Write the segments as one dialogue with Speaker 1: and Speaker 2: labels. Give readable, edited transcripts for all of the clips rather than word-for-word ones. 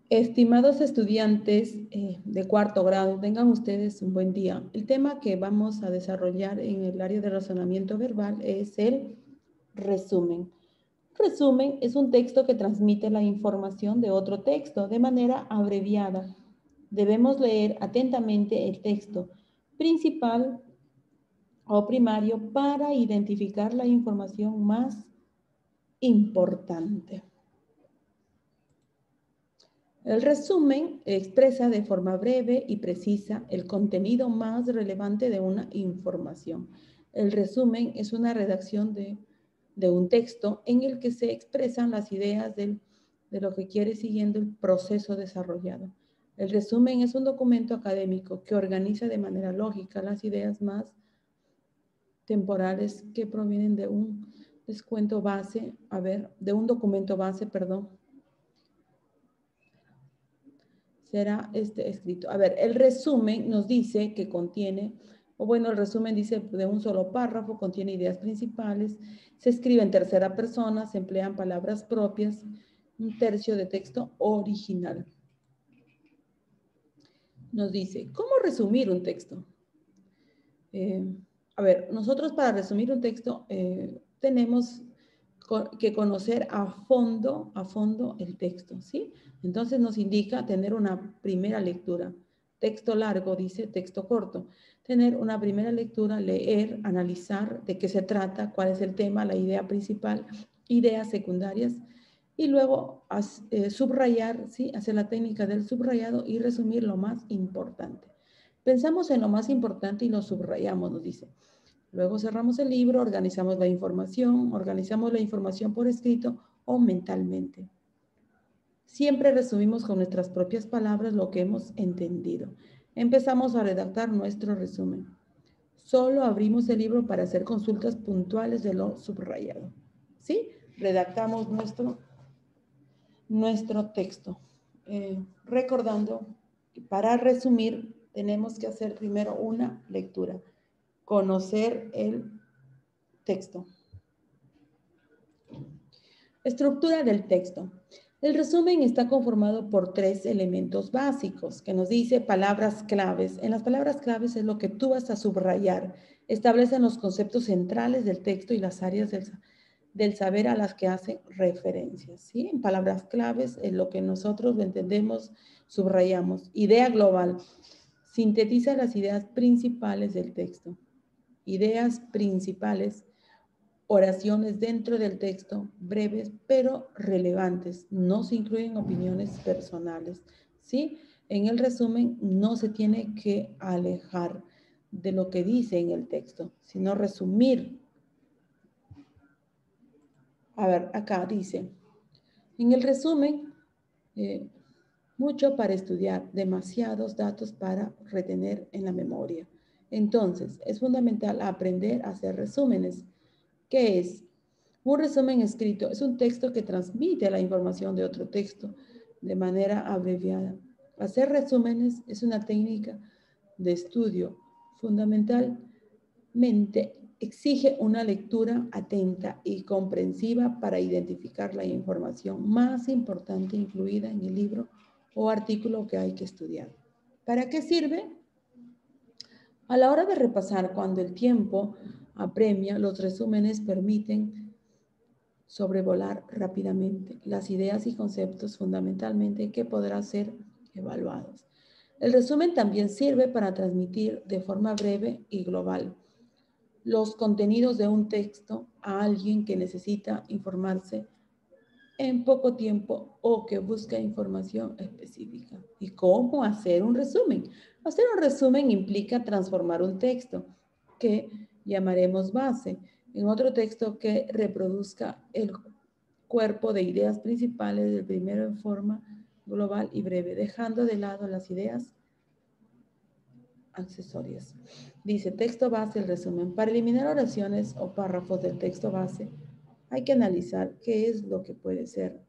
Speaker 1: Estimados estudiantes de cuarto grado, tengan ustedes un buen día. El tema que vamos a desarrollar en el área de razonamiento verbal es el resumen. Resumen es un texto que transmite la información de otro texto de manera abreviada. Debemos leer atentamente el texto principal o primario para identificar la información más importante. El resumen expresa de forma breve y precisa el contenido más relevante de una información. El resumen es una redacción de un texto en el que se expresan las ideas de lo que quiere siguiendo el proceso desarrollado. El resumen es un documento académico que organiza de manera lógica las ideas más temporales que provienen de un de un documento base, perdón, será escrito. A ver, el resumen nos dice que contiene, o bueno, el resumen dice de un solo párrafo, contiene ideas principales, se escribe en tercera persona, se emplean palabras propias, un tercio de texto original. Nos dice, ¿cómo resumir un texto? A ver, nosotros para resumir un texto tenemos que conocer a fondo el texto, ¿sí? Entonces nos indica tener una primera lectura. Texto largo, dice texto corto. Tener una primera lectura, leer, analizar de qué se trata, cuál es el tema, la idea principal, ideas secundarias, y luego subrayar, ¿sí? Hacer la técnica del subrayado y resumir lo más importante. Pensamos en lo más importante y lo subrayamos, nos dice. Luego cerramos el libro, organizamos la información por escrito o mentalmente. Siempre resumimos con nuestras propias palabras lo que hemos entendido. Empezamos a redactar nuestro resumen. Solo abrimos el libro para hacer consultas puntuales de lo subrayado. ¿Sí? Redactamos nuestro texto. Recordando que para resumir tenemos que hacer primero una lectura, conocer el texto. Estructura del texto. El resumen está conformado por 3 elementos básicos que nos dice palabras claves. En las palabras claves es lo que tú vas a subrayar. Establecen los conceptos centrales del texto y las áreas del saber a las que hacen referencias. ¿Sí? En palabras claves es lo que nosotros entendemos, subrayamos. Idea global. Sintetiza las ideas principales del texto. Ideas principales. Oraciones dentro del texto, breves pero relevantes. No se incluyen opiniones personales. ¿Sí? En el resumen no se tiene que alejar de lo que dice en el texto, sino resumir. A ver, acá dice, en el resumen, mucho para estudiar, demasiados datos para retener en la memoria. Entonces, es fundamental aprender a hacer resúmenes. ¿Qué es? Un resumen escrito es un texto que transmite la información de otro texto de manera abreviada. Hacer resúmenes es una técnica de estudio. Fundamentalmente exige una lectura atenta y comprensiva para identificar la información más importante incluida en el libro o artículo que hay que estudiar. ¿Para qué sirve? A la hora de repasar, cuando el tiempo apremia, los resúmenes permiten sobrevolar rápidamente las ideas y conceptos fundamentalmente que podrán ser evaluados. El resumen también sirve para transmitir de forma breve y global los contenidos de un texto a alguien que necesita informarse en poco tiempo o que busca información específica. ¿Y cómo hacer un resumen? Hacer un resumen implica transformar un texto que llamaremos base en otro texto que reproduzca el cuerpo de ideas principales del primero en forma global y breve, dejando de lado las ideas accesorias. Dice texto base, el resumen. Para eliminar oraciones o párrafos del texto base, hay que analizar qué es lo que puede ser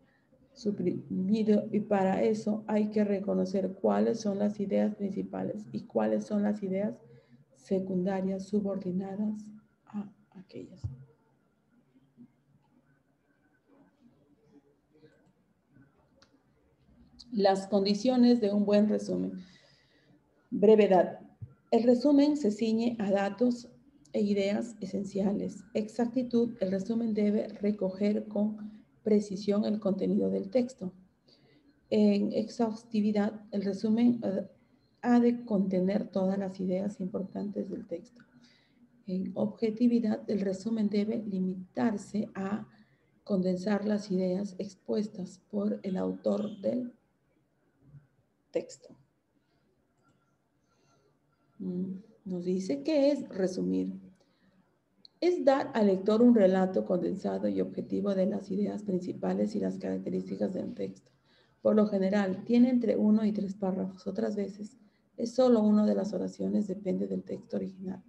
Speaker 1: suprimido y para eso hay que reconocer cuáles son las ideas principales y cuáles son las ideas secundarias subordinadas a aquellas. Las condiciones de un buen resumen. Brevedad. El resumen se ciñe a datos e ideas esenciales. Exactitud. El resumen debe recoger con precisión el contenido del texto. En exhaustividad, el resumen ha de contener todas las ideas importantes del texto. En objetividad, el resumen debe limitarse a condensar las ideas expuestas por el autor del texto. Nos dice que es resumir. Es dar al lector un relato condensado y objetivo de las ideas principales y las características del texto. Por lo general, tiene entre 1 y 3 párrafos. Otras veces, es solo una de las oraciones, depende del texto original.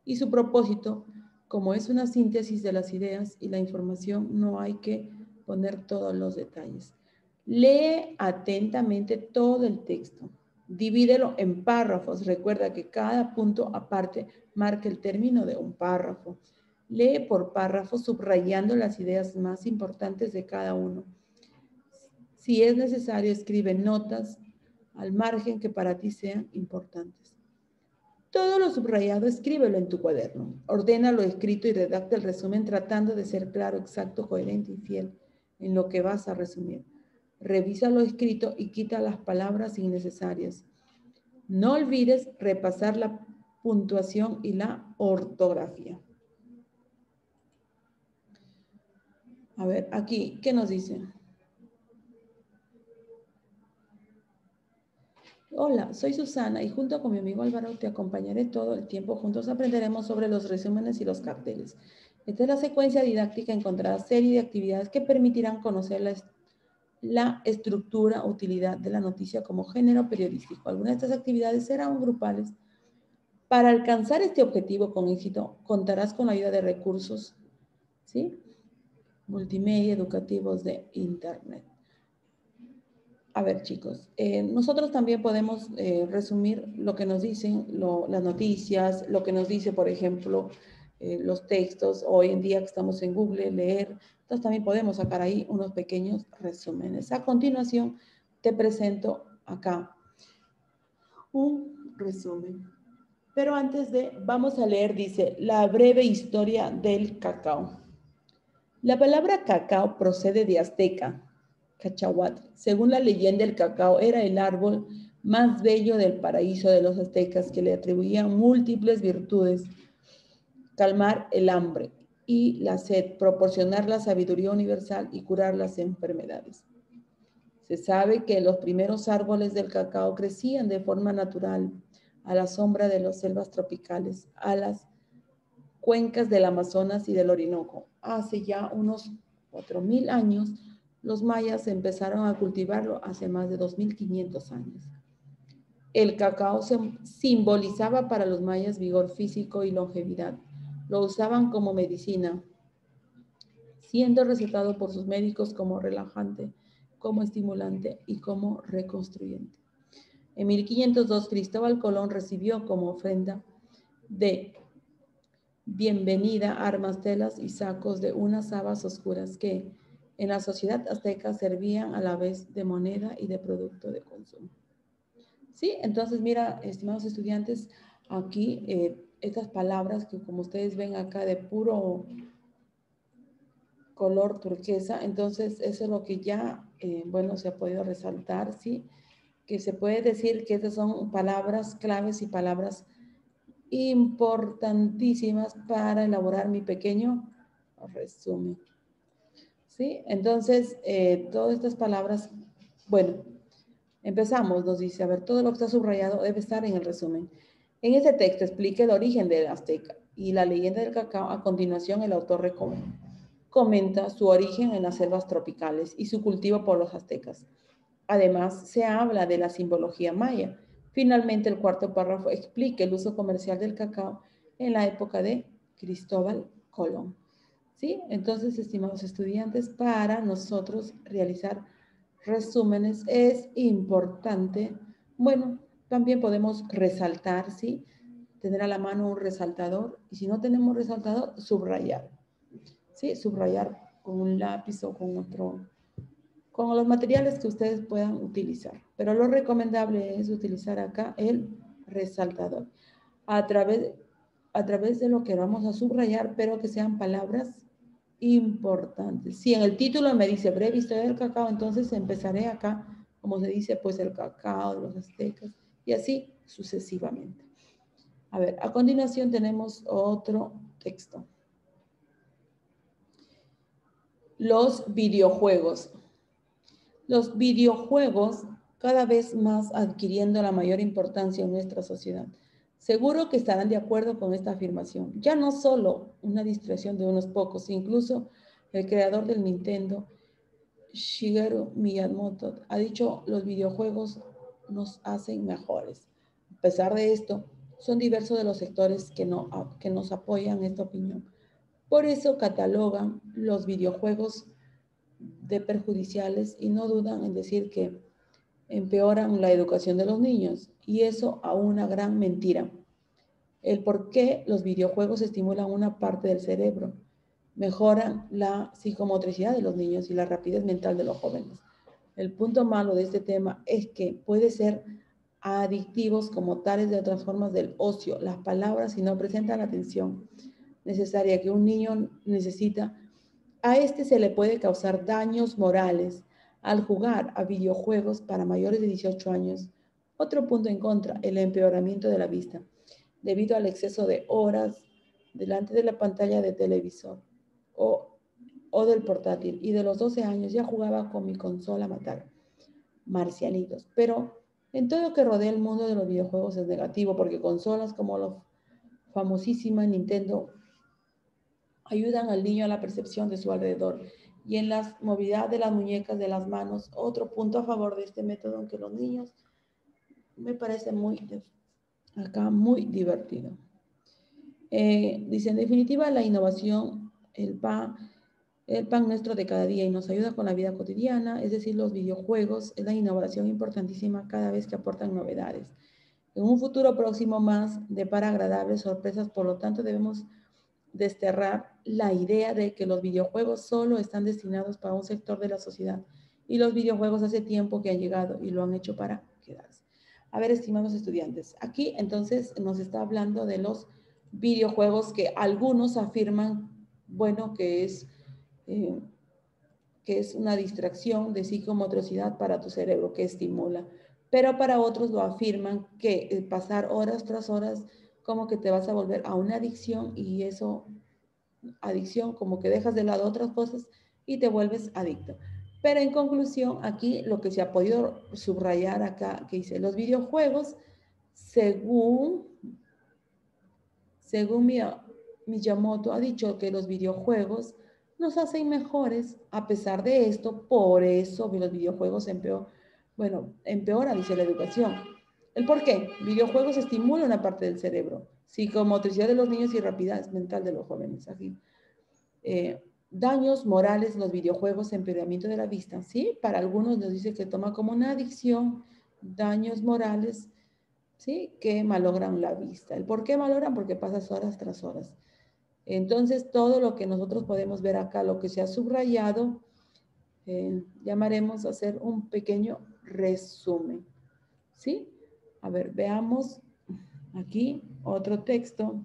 Speaker 1: Y su propósito, como es una síntesis de las ideas y la información, no hay que poner todos los detalles. Lee atentamente todo el texto. Divídelo en párrafos. Recuerda que cada punto aparte marca el término de un párrafo. Lee por párrafo, subrayando las ideas más importantes de cada uno. Si es necesario, escribe notas al margen que para ti sean importantes. Todo lo subrayado, escríbelo en tu cuaderno. Ordena lo escrito y redacta el resumen tratando de ser claro, exacto, coherente y fiel en lo que vas a resumir. Revisa lo escrito y quita las palabras innecesarias. No olvides repasar la puntuación y la ortografía. A ver, aquí, ¿qué nos dice? Hola, soy Susana y junto con mi amigo Álvaro te acompañaré todo el tiempo. Juntos aprenderemos sobre los resúmenes y los carteles. Esta es la secuencia didáctica. Encontrará serie de actividades que permitirán conocer la estructura, utilidad de la noticia como género periodístico. Algunas de estas actividades serán grupales. Para alcanzar este objetivo con éxito, contarás con la ayuda de recursos, ¿sí?, multimedia educativos de Internet. A ver, chicos, nosotros también podemos resumir lo que nos dicen las noticias, lo que nos dice, por ejemplo, los textos. Hoy en día que estamos en Google, leer. Entonces también podemos sacar ahí unos pequeños resúmenes. A continuación, te presento acá un resumen. Pero antes vamos a leer, dice, la breve historia del cacao. La palabra cacao procede de azteca, cachahuatl. Según la leyenda, el cacao era el árbol más bello del paraíso de los aztecas, que le atribuían múltiples virtudes: calmar el hambre y la sed, proporcionar la sabiduría universal y curar las enfermedades. Se sabe que los primeros árboles del cacao crecían de forma natural a la sombra de las selvas tropicales, a las cuencas del Amazonas y del Orinoco. Hace ya unos 4.000 años, los mayas empezaron a cultivarlo hace más de 2.500 años. El cacao simbolizaba para los mayas vigor físico y longevidad. Lo usaban como medicina, siendo recetado por sus médicos como relajante, como estimulante y como reconstruyente. En 1502, Cristóbal Colón recibió como ofrenda de bienvenida armas, telas y sacos de unas habas oscuras que en la sociedad azteca servían a la vez de moneda y de producto de consumo. Sí, entonces mira, estimados estudiantes, aquí estas palabras que como ustedes ven acá de puro color turquesa, entonces eso es lo que ya, bueno, se ha podido resaltar, ¿sí? Que se puede decir que estas son palabras claves y palabras importantísimas para elaborar mi pequeño resumen. ¿Sí? Entonces, todas estas palabras, bueno, empezamos, nos dice, a ver, todo lo que está subrayado debe estar en el resumen. En este texto explica el origen del azteca y la leyenda del cacao. A continuación, el autor comenta su origen en las selvas tropicales y su cultivo por los aztecas. Además, se habla de la simbología maya. Finalmente, el cuarto párrafo explica el uso comercial del cacao en la época de Cristóbal Colón. ¿Sí? Entonces, estimados estudiantes, para nosotros realizar resúmenes es importante, bueno, también podemos resaltar, ¿sí? Tener a la mano un resaltador, y si no tenemos resaltador, subrayar, ¿sí? Subrayar con un lápiz o con con los materiales que ustedes puedan utilizar. Pero lo recomendable es utilizar acá el resaltador. A través de lo que vamos a subrayar, pero que sean palabras importantes. Si en el título me dice breve historia del cacao, entonces empezaré acá, como se dice, pues el cacao de los aztecas, y así sucesivamente. A ver, a continuación tenemos otro texto. Los videojuegos. Los videojuegos cada vez más adquiriendo la mayor importancia en nuestra sociedad. Seguro que estarán de acuerdo con esta afirmación. Ya no solo una distracción de unos pocos, incluso el creador del Nintendo, Shigeru Miyamoto, ha dicho los videojuegos nos hacen mejores. A pesar de esto, son diversos de los sectores que nos apoyan esta opinión. Por eso catalogan los videojuegos de perjudiciales y no dudan en decir que empeoran la educación de los niños. Y eso a una gran mentira. El por qué los videojuegos estimulan una parte del cerebro, mejoran la psicomotricidad de los niños y la rapidez mental de los jóvenes. El punto malo de este tema es que puede ser adictivos como tales de otras formas del ocio. Las palabras, si no presentan la atención necesaria que un niño necesita, a este se le puede causar daños morales al jugar a videojuegos para mayores de 18 años. Otro punto en contra, el empeoramiento de la vista, debido al exceso de horas delante de la pantalla de televisor o del portátil. Y de los 12 años ya jugaba con mi consola a matar marcianitos. Pero en todo lo que rodea el mundo de los videojuegos es negativo, porque consolas como la famosísima Nintendo ayudan al niño a la percepción de su alrededor y en la movilidad de las muñecas, de las manos. Otro punto a favor de este método, aunque los niños me parece muy divertido. Dice, en definitiva, la innovación, el pan nuestro de cada día y nos ayuda con la vida cotidiana, es decir, los videojuegos, es la innovación importantísima cada vez que aportan novedades. En un futuro próximo más depara agradables sorpresas, por lo tanto debemos desterrar la idea de que los videojuegos solo están destinados para un sector de la sociedad y los videojuegos hace tiempo que han llegado y lo han hecho para quedarse. A ver, estimados estudiantes, aquí entonces nos está hablando de los videojuegos que algunos afirman, bueno, que es una distracción de psicomotricidad para tu cerebro, que estimula. Pero para otros lo afirman que pasar horas tras horas como que te vas a volver a una adicción y eso, adicción, como que dejas de lado otras cosas y te vuelves adicto. Pero en conclusión, aquí lo que se ha podido subrayar acá, que dice, los videojuegos, según Miyamoto, ha dicho que los videojuegos nos hacen mejores. A pesar de esto, por eso los videojuegos empeoran, dice la educación. ¿El por qué? Videojuegos estimulan una parte del cerebro, psicomotricidad de los niños y rapidez mental de los jóvenes. Aquí. Daños morales, los videojuegos, empeoramiento de la vista. Sí, para algunos nos dice que toma como una adicción, daños morales, ¿sí? Que malogran la vista. ¿El por qué malogran? Porque pasas horas tras horas. Entonces, todo lo que nosotros podemos ver acá, lo que se ha subrayado, llamaremos a hacer un pequeño resumen. ¿Sí? A ver, veamos aquí otro texto.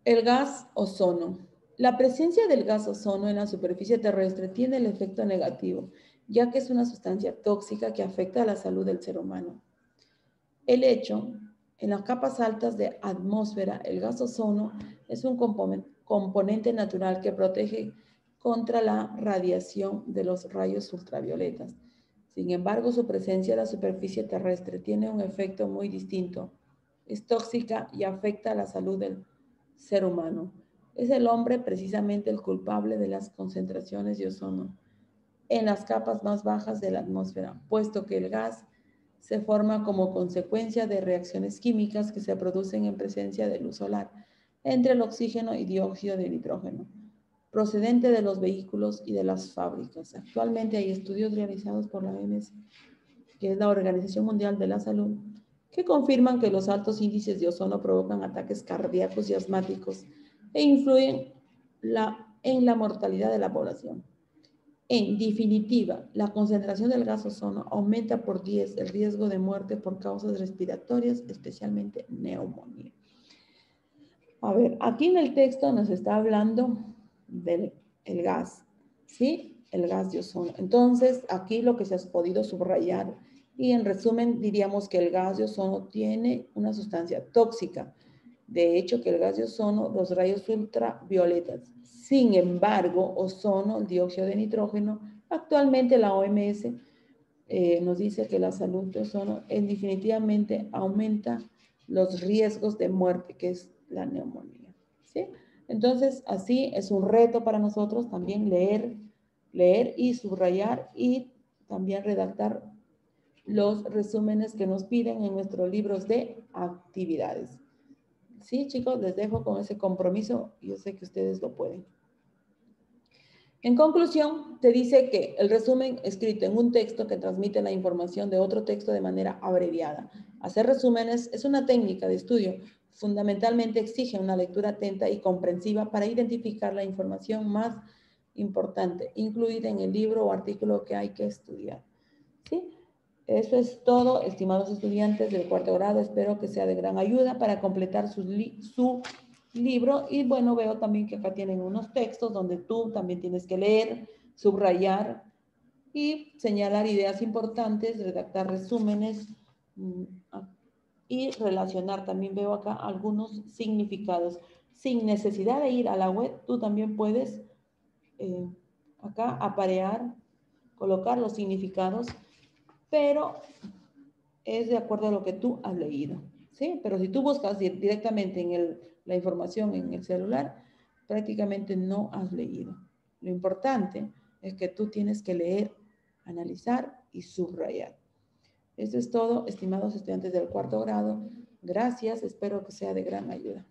Speaker 1: El gas ozono. La presencia del gas ozono en la superficie terrestre tiene el efecto negativo, ya que es una sustancia tóxica que afecta a la salud del ser humano. El hecho, en las capas altas de atmósfera, el gas ozono es un componente natural que protege contra la radiación de los rayos ultravioletas. Sin embargo, su presencia en la superficie terrestre tiene un efecto muy distinto. Es tóxica y afecta a la salud del ser humano. Es el hombre precisamente el culpable de las concentraciones de ozono en las capas más bajas de la atmósfera, puesto que el gas se forma como consecuencia de reacciones químicas que se producen en presencia de luz solar entre el oxígeno y dióxido de nitrógeno, procedente de los vehículos y de las fábricas. Actualmente hay estudios realizados por la OMS, que es la Organización Mundial de la Salud, que confirman que los altos índices de ozono provocan ataques cardíacos y asmáticos e influyen la en la mortalidad de la población. En definitiva, la concentración del gas ozono aumenta por 10 el riesgo de muerte por causas respiratorias, especialmente neumonía. A ver, aquí en el texto nos está hablando del gas, ¿sí? El gas de ozono. Entonces, aquí lo que se ha podido subrayar, y en resumen diríamos que el gas de ozono tiene una sustancia tóxica. De hecho, que el gas de ozono, los rayos ultravioletas. Sin embargo, ozono, el dióxido de nitrógeno, actualmente la OMS nos dice que la salud de ozono definitivamente aumenta los riesgos de muerte, que es la neumonía, ¿sí? Entonces, así es un reto para nosotros también leer y subrayar y también redactar los resúmenes que nos piden en nuestros libros de actividades. Sí, chicos, les dejo con ese compromiso. Yo sé que ustedes lo pueden. En conclusión, te dice que el resumen escrito en un texto que transmite la información de otro texto de manera abreviada. Hacer resúmenes es una técnica de estudio. Fundamentalmente exige una lectura atenta y comprensiva para identificar la información más importante, incluida en el libro o artículo que hay que estudiar. ¿Sí? Eso es todo, estimados estudiantes del cuarto grado. Espero que sea de gran ayuda para completar su libro. Y bueno, veo también que acá tienen unos textos donde tú también tienes que leer, subrayar y señalar ideas importantes, redactar resúmenes y relacionar. También veo acá algunos significados. Sin necesidad de ir a la web, tú también puedes acá aparear, colocar los significados, pero es de acuerdo a lo que tú has leído, ¿sí? Pero si tú buscas directamente en la información en el celular, prácticamente no has leído. Lo importante es que tú tienes que leer, analizar y subrayar. Eso es todo, estimados estudiantes del cuarto grado. Gracias, espero que sea de gran ayuda.